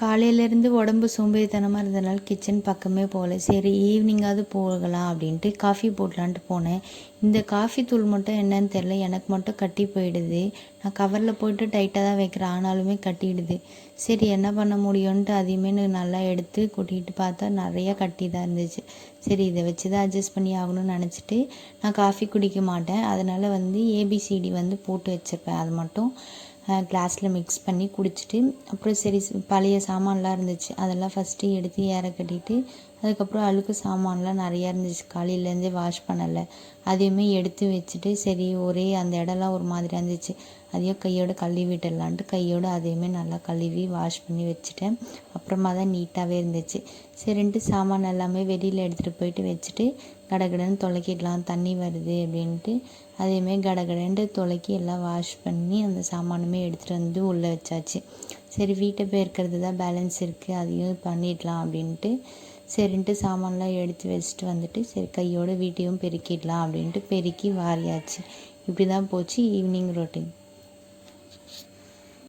காலையிலேருந்து உடம்பு சோம்பேறித்தனமாக இருந்ததுனால கிச்சன் பக்கமே போகல. சரி ஈவினிங்காவது போகலாம் அப்படின்ட்டு காஃபி போடலான்ட்டு போனேன். இந்த காஃபி தூள் மட்டும் என்னன்னு தெரில, எனக்கு மட்டும் கட்டி போயிடுது. நான் கவரில் போட்டு டைட்டாக தான் வைக்கிறேன், ஆனாலுமே கட்டிடுது. சரி என்ன பண்ண முடியும்ன்ட்டு அதையுமே நல்லா எடுத்து கொட்டிட்டு பார்த்தா நிறையா கட்டி தான் இருந்துச்சு. சரி இதை வச்சு தான் அட்ஜஸ்ட் பண்ணி ஆகணும்னு நினச்சிட்டு நான் காஃபி குடிக்க மாட்டேன். அதனால் ஏபிசிடி போட்டு வச்சுருப்பேன். அது மட்டும் கிளாஸில் மிக்ஸ் பண்ணி குடிச்சிட்டு அப்புறம் சரி பழைய சாமான்லாம் இருந்துச்சு, அதெல்லாம் ஃபஸ்ட்டு எடுத்து ஏற கட்டிட்டு அதுக்கப்புறம் அழுக்கு சாமான்லாம் நிறையா இருந்துச்சு, காலையிலேருந்தே வாஷ் பண்ணலை, அதையுமே எடுத்து வச்சுட்டு சரி ஒரே அந்த இடம்லாம் ஒரு மாதிரியாக இருந்துச்சு, அதையும் கையோடு கழுவி விட்டுடலான்ட்டு கையோடு அதையுமே நல்லா கழுவி வாஷ் பண்ணி வச்சுட்டேன். அப்புறமா தான் நீட்டாகவே இருந்துச்சு. சரின்ட்டு சாமான் எல்லாமே வெளியில் எடுத்துகிட்டு போயிட்டு வச்சுட்டு கடகடன்னு துலக்கிடலாம், தண்ணி வருது அப்படின்ட்டு அதேமாரி கடகடன்ட்டு துலக்கி எல்லாம் வாஷ் பண்ணி அந்த சாமானுமே எடுத்துகிட்டு உள்ளே வச்சாச்சு. சரி வீட்டை பெருக்கிறது தான் பேலன்ஸ் இருக்குது, அதையும் பண்ணிடலாம் அப்படின்ட்டு சரின்ட்டு சாமான்லாம் எடுத்து வச்சுட்டு சரி கையோடு வீட்டையும் பெருக்கிடலாம் அப்படின்ட்டு பெருக்கி வாரியாச்சு. இப்படி தான் போச்சு ஈவினிங் ரொட்டீன்.